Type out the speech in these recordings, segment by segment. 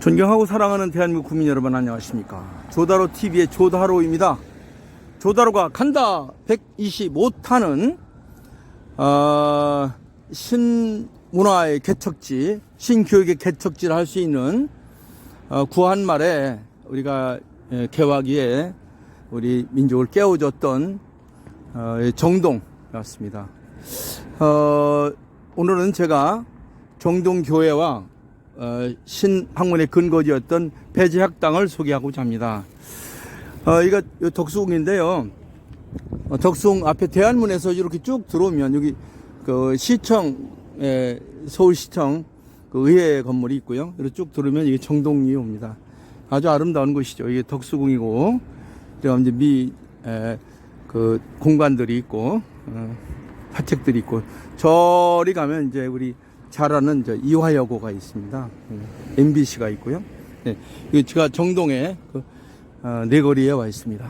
존경하고 사랑하는 대한민국 국민 여러분, 안녕하십니까. 조다로 TV의 조다로입니다. 조다로가 간다 125타는 신문화의 개척지, 신교육의 개척지를 할 수 있는 구한말에 우리가 개화기에 우리 민족을 깨워줬던 정동이었습니다. 오늘은 제가 정동교회와 신학문의 근거지였던 배제학당을 소개하고자 합니다. 이거 덕수궁인데요. 덕수궁 앞에 대안문에서 이렇게 쭉 들어오면 여기 그 시청, 서울시청 그 의회 건물이 있고요. 이렇게 쭉 들어오면 이게 정동이 옵니다. 아주 아름다운 곳이죠. 이게 덕수궁이고, 이제 그 공간들이 있고, 사책들이 있고, 저리 가면 이제 우리 잘 아는 이화여고가 있습니다. MBC가 있고요. 네, 제가 정동에 내거리에 와 있습니다.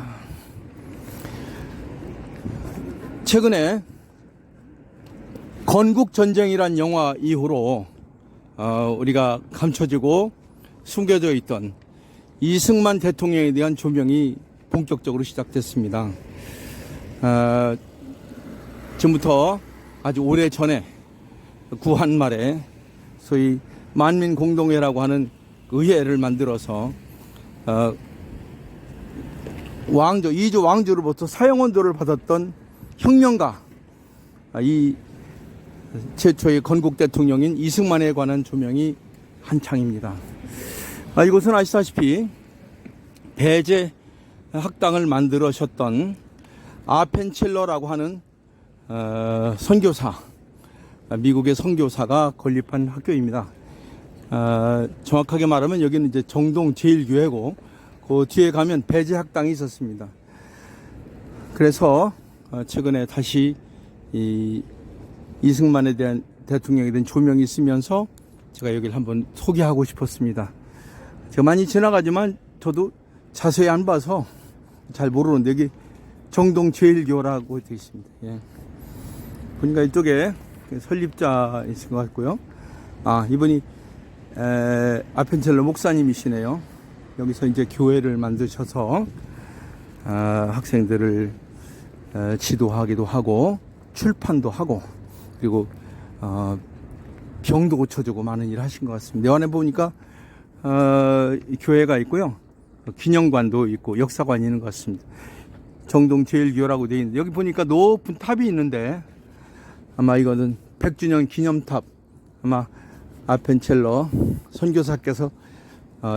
최근에 건국전쟁이란 영화 이후로 우리가 감춰지고 숨겨져 있던 이승만 대통령에 대한 조명이 본격적으로 시작됐습니다. 지금부터 아주 오래 전에 구한말에 소위 만민공동회라고 하는 의회를 만들어서 이조 왕조로부터 사형원도를 받았던 혁명가, 이 최초의 건국 대통령인 이승만에 관한 조명이 한창입니다. 이곳은 아시다시피 배제 학당을 만들으셨던 아펜첼러라고 하는 선교사, 미국의 선교사가 건립한 학교입니다. 정확하게 말하면 여기는 이제 정동 제1교회고, 그 뒤에 가면 배제학당이 있었습니다. 그래서 최근에 다시 이승만에 대한 대통령에 대한 조명이 있으면서 제가 여기를 한번 소개하고 싶었습니다. 제가 많이 지나가지만 저도 자세히 안 봐서 잘 모르는데 여기 정동 제1교라고 되어 있습니다. 예. 보니까 이쪽에 설립자이신 것 같고요. 이분이 아펜첼러 목사님이시네요. 여기서 이제 교회를 만드셔서 학생들을 지도하기도 하고 출판도 하고, 그리고 병도 고쳐주고 많은 일을 하신 것 같습니다. 안에 보니까 교회가 있고요, 기념관도 있고 역사관이 있는 것 같습니다. 정동 제1교라고 되어 있는데, 여기 보니까 높은 탑이 있는데 아마 이거는 100주년 기념탑, 아마 아펜첼러 선교사께서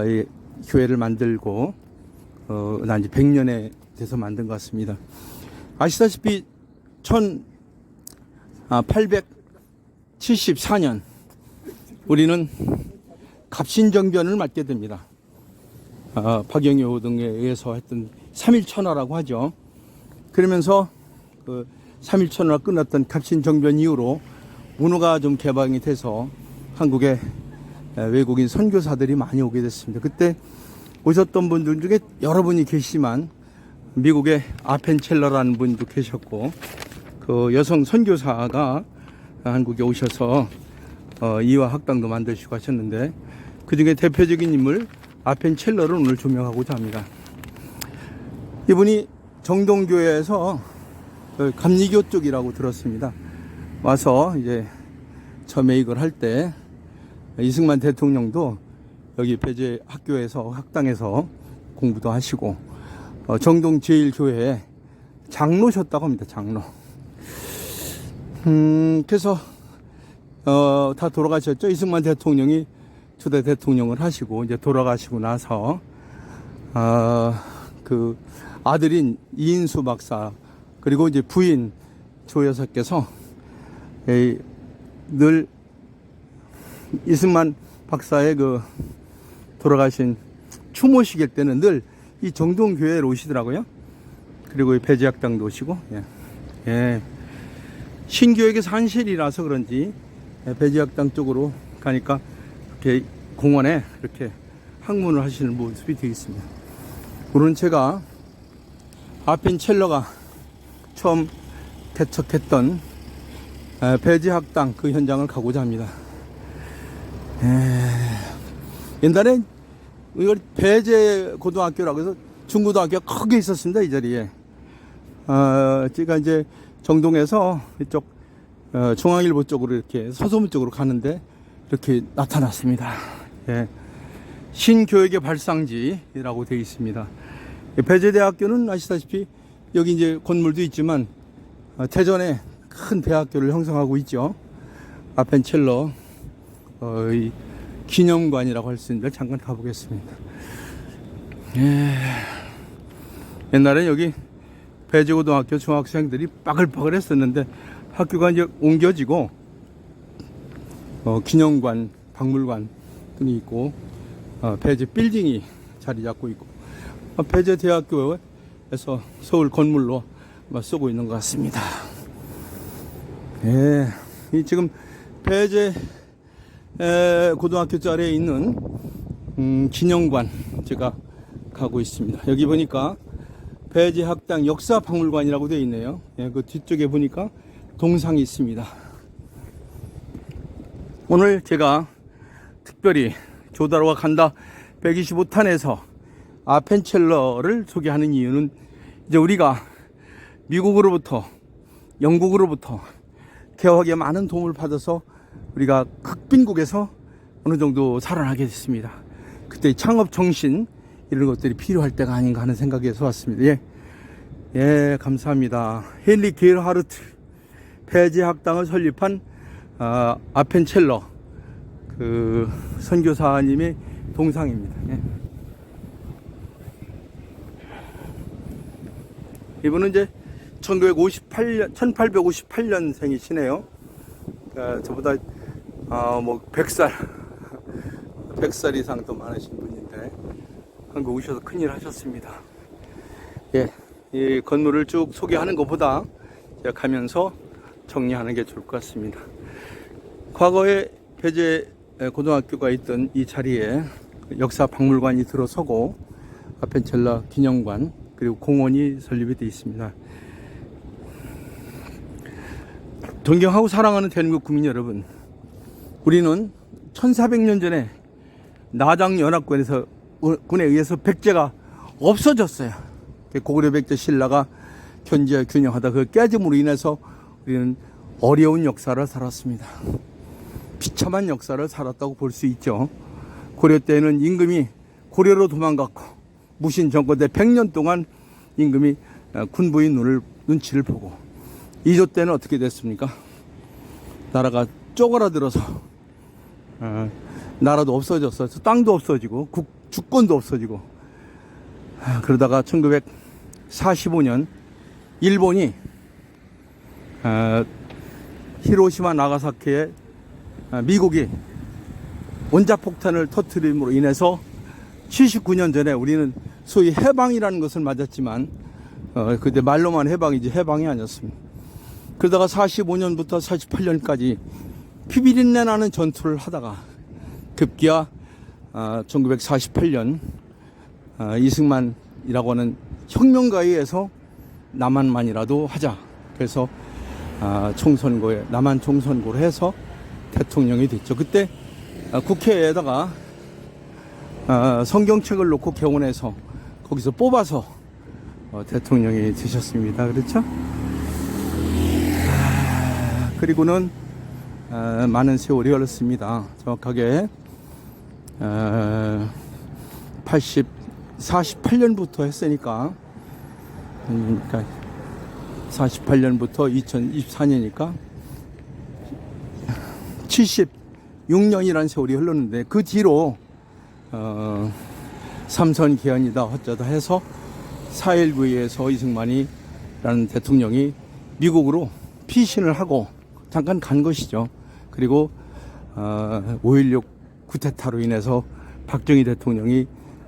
이 교회를 만들고 난 이제 100년에 돼서 만든 것 같습니다. 아시다시피 1874년 우리는 갑신정변을 맞게 됩니다. 박영효 등에 의해서 했던 3.1천하라고 하죠. 그러면서 그 3.1천하가 끝났던 갑신정변 이후로 문호가 좀 개방이 돼서 한국에 외국인 선교사들이 많이 오게 됐습니다. 그때 오셨던 분들 중에 여러분이 계시지만 미국의 아펜첼러라는 분도 계셨고, 그 여성 선교사가 한국에 오셔서 이화학당도 만드시고 하셨는데, 그 중에 대표적인 인물 아펜첼러를 오늘 조명하고자 합니다. 이분이 정동교회에서 감리교 쪽이라고 들었습니다. 와서 이제 처음에 이걸 할 때 이승만 대통령도 여기 배제 학교에서 학당에서 공부도 하시고 정동 제1교회 장로셨다고 합니다. 장로. 그래서 다 돌아가셨죠. 이승만 대통령이 초대 대통령을 하시고 이제 돌아가시고 나서 그 아들인 이인수 박사, 그리고 이제 부인 조 여사께서 늘 이승만 박사의 그 돌아가신 추모식일 때는 늘 이 정동교회로 오시더라고요. 그리고 배제학당도 오시고, 신교육의 산실이라서 그런지 배제학당 쪽으로 가니까 이렇게 공원에 이렇게 학문을 하시는 모습이 되어 있습니다. 오늘은 제가 아펜첼러가 처음 개척했던 배제학당 그 현장을 가고자 합니다. 옛날에 이걸 배제 고등학교라고 해서 중고등학교가 크게 있었습니다. 이 자리에. 제가 이제 정동에서 이쪽 중앙일보 쪽으로 이렇게 서소문 쪽으로 가는데 이렇게 나타났습니다. 예. 신교육의 발상지라고 되어 있습니다. 배제대학교는 아시다시피 여기 이제 건물도 있지만 대전에 큰 대학교를 형성하고 있죠. 아펜첼러 기념관이라고 할 수 있는데 잠깐 가보겠습니다. 예. 옛날에 여기 배제고등학교 중학생들이 빠글빠글 했었는데 학교가 이제 옮겨지고 기념관, 박물관 등이 있고 배제 빌딩이 자리 잡고 있고 배제대학교에서 서울 건물로 쓰고 있는 것 같습니다. 예, 이 지금 배제 고등학교 자리에 있는 기념관 제가 가고 있습니다. 여기 보니까 배제학당 역사박물관이라고 되어 있네요. 예, 그 뒤쪽에 보니까 동상이 있습니다. 오늘 제가 특별히 조다로가 간다 125탄에서 아펜첼러를 소개하는 이유는 이제 우리가 미국으로부터 영국으로부터 개혁에 많은 도움을 받아서 우리가 극빈국에서 어느 정도 살아나게 됐습니다. 그때 창업 정신 이런 것들이 필요할 때가 아닌가 하는 생각에서 왔습니다. 예, 감사합니다. 헨리 게르하르트 배제학당을 설립한 아펜첼러 그 선교사님의 동상입니다. 예. 이분은 이제 1858년생이시네요. 저보다 뭐 100살 이상 더 많으신 분인데 한국 오셔서 큰일 하셨습니다. 예, 이 건물을 쭉 소개하는 것보다 제가 가면서 정리하는 게 좋을 것 같습니다. 과거에 배제 고등학교가 있던 이 자리에 역사 박물관이 들어서고 아펜첼러 기념관 그리고 공원이 설립이 되어 있습니다. 존경하고 사랑하는 대한민국 국민 여러분, 우리는 1400년 전에 나장연합군에 의해서 백제가 없어졌어요. 고구려 백제 신라가 견제와 균형하다 그 깨짐으로 인해서 우리는 어려운 역사를 살았습니다. 비참한 역사를 살았다고 볼 수 있죠. 고려 때는 임금이 고려로 도망갔고 무신 정권 때 100년 동안 임금이 군부의 눈치를 보고 이조 때는 어떻게 됐습니까? 나라가 쪼그라들어서 나라도 없어졌어. 땅도 없어지고 주권도 없어지고 그러다가 1945년 일본이 히로시마 나가사키에 미국이 원자폭탄을 터뜨림으로 인해서 79년 전에 우리는 소위 해방이라는 것을 맞았지만 그때 말로만 해방이지 해방이 아니었습니다. 그러다가 45년부터 48년까지 피비린내 나는 전투를 하다가 급기야 1948년 이승만이라고 하는 혁명가에 의해서 남한만이라도 하자. 그래서 총선거에 남한 총선거를 해서 대통령이 됐죠. 그때 국회에다가 성경책을 놓고 개원해서 거기서 뽑아서 대통령이 되셨습니다. 그렇죠? 그리고는 많은 세월이 흘렀습니다. 정확하게 48년부터 했으니까 그러니까 48년부터 2024년이니까 76년이라는 세월이 흘렀는데 그 뒤로 삼선 개헌이다 어쩌다 해서 4.19에서 이승만이라는 대통령이 미국으로 피신을 하고 잠깐 간 것이죠. 그리고 5.16 쿠데타로 인해서 박정희 대통령이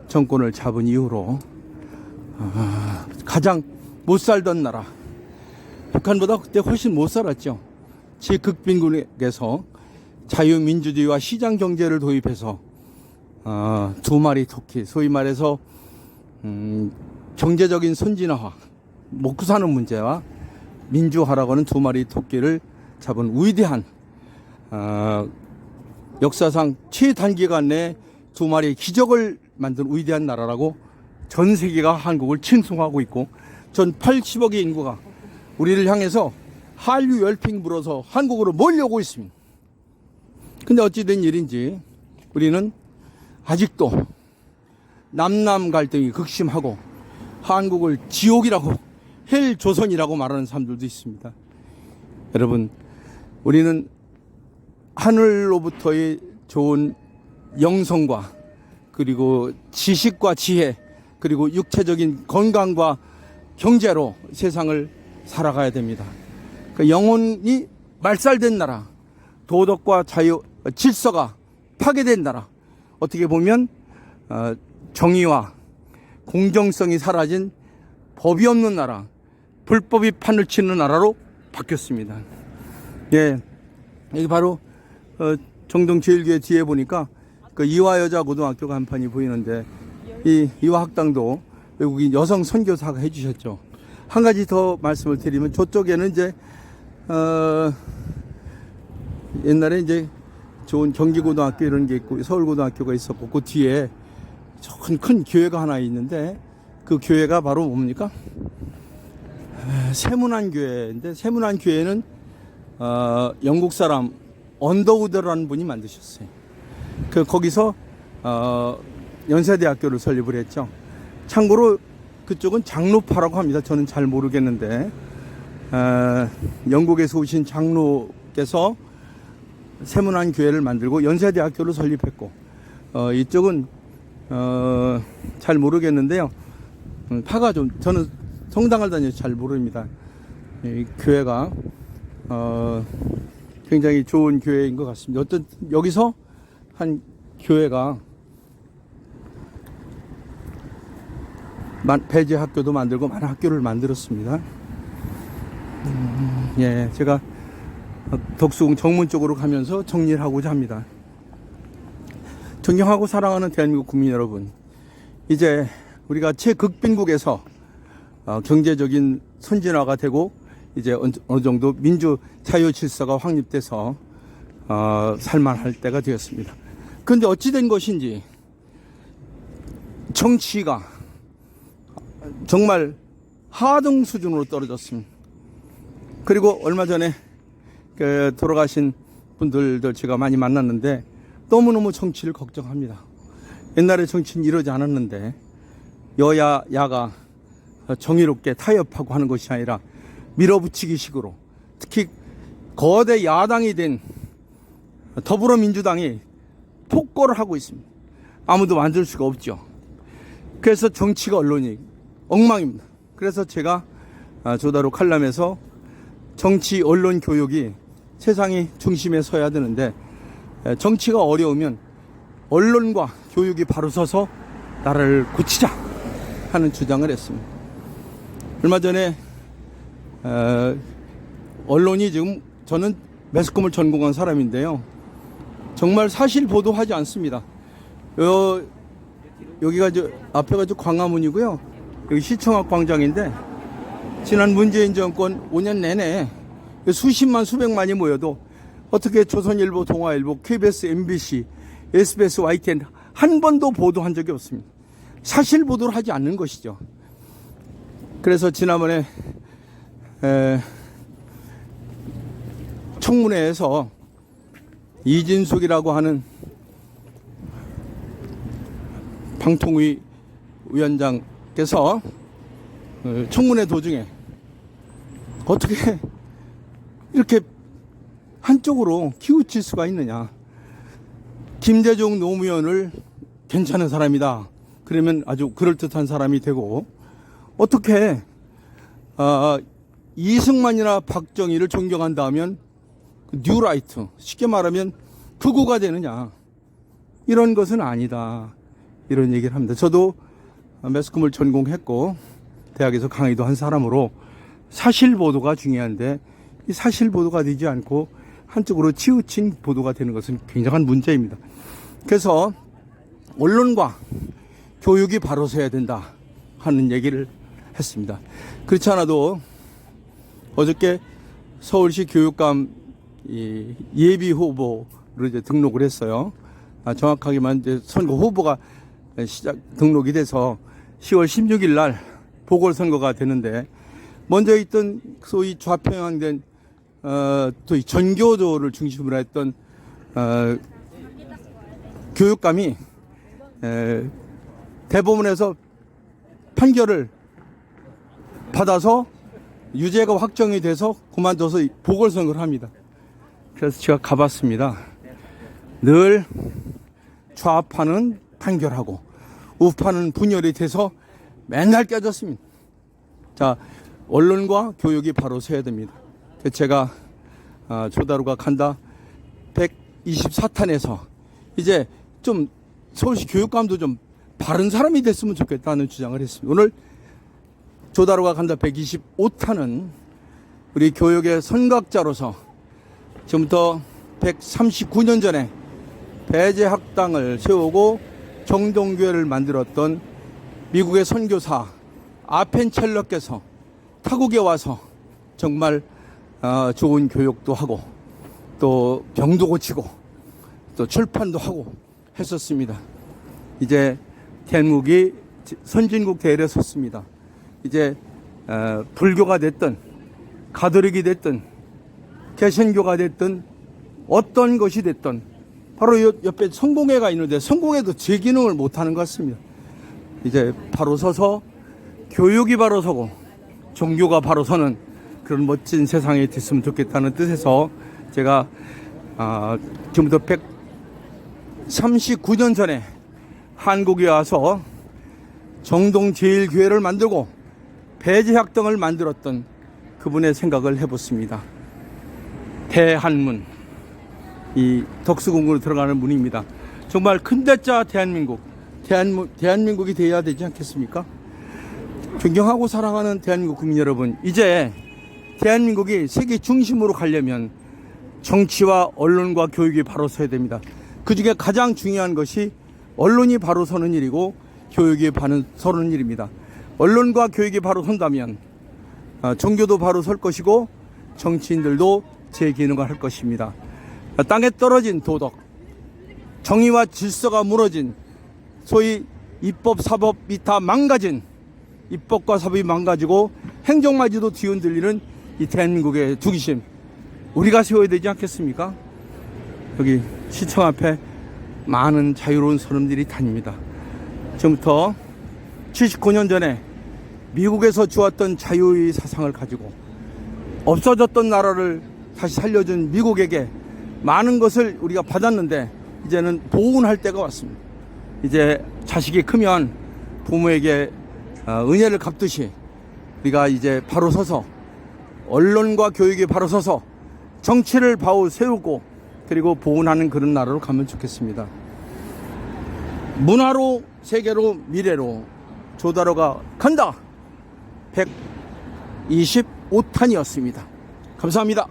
정권을 잡은 이후로 가장 못 살던 나라, 북한보다 그때 훨씬 못 살았죠. 제극빈국에서 자유민주주의와 시장경제를 도입해서 두 마리 토끼, 소위 말해서 경제적인 선진화와 먹고 사는 문제와 민주화라고 하는 두 마리 토끼를 잡은 위대한 역사상 최단기간 내에 두 마리의 기적을 만든 위대한 나라라고 전 세계가 한국을 칭송하고 있고, 전 80억의 인구가 우리를 향해서 한류 열풍 불어서 한국으로 몰려오고 있습니다. 근데 어찌된 일인지 우리는 아직도 남남 갈등이 극심하고 한국을 지옥이라고, 헬 조선이라고 말하는 사람들도 있습니다. 여러분, 우리는 하늘로부터의 좋은 영성과 그리고 지식과 지혜 그리고 육체적인 건강과 경제로 세상을 살아가야 됩니다. 그 영혼이 말살된 나라, 도덕과 자유, 질서가 파괴된 나라, 어떻게 보면 정의와 공정성이 사라진 법이 없는 나라, 불법이 판을 치는 나라로 바뀌었습니다. 예, 여기 바로 정동제일교회 뒤에 보니까 그 이화여자고등학교 간판이 보이는데, 이 이화학당도 외국인 여성 선교사가 해주셨죠. 한 가지 더 말씀을 드리면, 저쪽에는 이제 옛날에 이제 좋은 경기고등학교 이런 게 있고 서울고등학교가 있었고, 그 뒤에 큰 교회가 하나 있는데, 그 교회가 바로 뭡니까? 세문안교회인데, 세문안교회는 영국 사람 언더우드라는 분이 만드셨어요. 거기서 연세대학교를 설립을 했죠. 참고로 그쪽은 장로파라고 합니다. 저는 잘 모르겠는데, 영국에서 오신 장로께서 세문안교회를 만들고 연세대학교를 설립했고, 이쪽은 잘 모르겠는데요. 파가 좀, 저는 성당을 다녀서 잘 모릅니다. 이 교회가 굉장히 좋은 교회인 것 같습니다. 어떤 여기서 한 교회가 배제 학교도 만들고 많은 학교를 만들었습니다. 예, 제가 덕수궁 정문 쪽으로 가면서 정리를 하고자 합니다. 존경하고 사랑하는 대한민국 국민 여러분, 이제 우리가 최극빈국에서 경제적인 선진화가 되고, 이제 어느 정도 민주 자유 질서가 확립돼서 살만할 때가 되었습니다. 그런데 어찌된 것인지 정치가 정말 하등 수준으로 떨어졌습니다. 그리고 얼마 전에 돌아가신 분들도 제가 많이 만났는데, 너무너무 정치를 걱정합니다. 옛날에 정치는 이러지 않았는데, 여야 야가 정의롭게 타협하고 하는 것이 아니라 밀어붙이기 식으로, 특히 거대 야당이 된 더불어민주당이 폭거를 하고 있습니다. 아무도 만들 수가 없죠. 그래서 정치가, 언론이 엉망입니다. 그래서 제가 조다로 칼럼에서 정치 언론 교육이 세상의 중심에 서야 되는데, 정치가 어려우면 언론과 교육이 바로 서서 나라를 고치자 하는 주장을 했습니다. 얼마 전에 언론이 지금, 저는 매스컴을 전공한 사람인데요, 정말 사실 보도하지 않습니다. 여기가 앞에가 광화문이고요, 여기 시청학 광장인데, 지난 문재인 정권 5년 내내 수십만 수백만이 모여도 어떻게 조선일보, 동아일보, KBS, MBC, SBS, YTN 한 번도 보도한 적이 없습니다. 사실 보도를 하지 않는 것이죠. 그래서 지난번에 청문회에서 이진숙이라고 하는 방통위 위원장께서 청문회 도중에 어떻게 이렇게 한쪽으로 기우칠 수가 있느냐. 김대중 노무현을 괜찮은 사람이다, 그러면 아주 그럴듯한 사람이 되고, 어떻게 이승만이나 박정희를 존경한다면 뉴라이트, 쉽게 말하면 극우가 되느냐. 이런 것은 아니다, 이런 얘기를 합니다. 저도 매스컴을 전공했고 대학에서 강의도 한 사람으로 사실 보도가 중요한데, 이 사실 보도가 되지 않고 한쪽으로 치우친 보도가 되는 것은 굉장한 문제입니다. 그래서 언론과 교육이 바로 서야 된다 하는 얘기를 했습니다. 그렇지 않아도 어저께 서울시 교육감 예비 후보로 이제 등록을 했어요. 정확하게 말하면 이제 선거 후보가 시작 등록이 돼서 10월 16일 날 보궐선거가 되는데, 먼저 있던 소위 좌편향된 또 이 전교조를 중심으로 했던 교육감이 대법원에서 판결을 받아서 유죄가 확정이 돼서 그만둬서 보궐선거를 합니다. 그래서 제가 가봤습니다. 늘 좌파는 판결하고 우파는 분열이 돼서 맨날 깨졌습니다. 자, 언론과 교육이 바로 서야 됩니다. 제가 조다루가 간다 124탄에서 이제 좀 서울시 교육감도 좀 바른 사람이 됐으면 좋겠다는 주장을 했습니다. 오늘 조다루가 간다 125탄은 우리 교육의 선각자로서 지금부터 139년 전에 배제학당을 세우고 정동교회를 만들었던 미국의 선교사 아펜첼러께서 타국에 와서 정말 좋은 교육도 하고 또 병도 고치고 또 출판도 하고 했었습니다. 이제 대한민국이 선진국 대열에 섰습니다. 이제 불교가 됐든 가톨릭이 됐든 개신교가 됐든 어떤 것이 됐든 바로 옆에 성공회가 있는데 성공회도 제 기능을 못하는 것 같습니다. 이제 바로 서서 교육이 바로 서고 종교가 바로 서는 그런 멋진 세상이 됐으면 좋겠다는 뜻에서 제가 지금부터 139년 전에 한국에 와서 정동제일교회를 만들고 배제학당을 만들었던 그분의 생각을 해봤습니다. 대한문, 이 덕수궁으로 들어가는 문입니다. 정말 큰 대자 대한민국이 되어야 되지 않겠습니까? 존경하고 사랑하는 대한민국 국민 여러분, 이제 대한민국이 세계 중심으로 가려면 정치와 언론과 교육이 바로 서야 됩니다. 그 중에 가장 중요한 것이 언론이 바로 서는 일이고 교육이 바로 서는 일입니다. 언론과 교육이 바로 선다면 종교도 바로 설 것이고 정치인들도 제 기능을 할 것입니다. 땅에 떨어진 도덕, 정의와 질서가 무너진 소위 입법, 사법이 다 망가진, 입법과 사법이 망가지고 행정마저도 뒤흔들리는 이 대한민국의 중심, 우리가 세워야 되지 않겠습니까? 여기 시청 앞에 많은 자유로운 사람들이 다닙니다. 지금부터 79년 전에 미국에서 주었던 자유의 사상을 가지고 없어졌던 나라를 다시 살려준 미국에게 많은 것을 우리가 받았는데 이제는 보훈할 때가 왔습니다. 이제 자식이 크면 부모에게 은혜를 갚듯이 우리가 이제 바로 서서 언론과 교육이 바로 서서 정치를 바로 세우고 그리고 보훈하는 그런 나라로 가면 좋겠습니다. 문화로 세계로 미래로 조다루가 간다 125탄이었습니다. 감사합니다.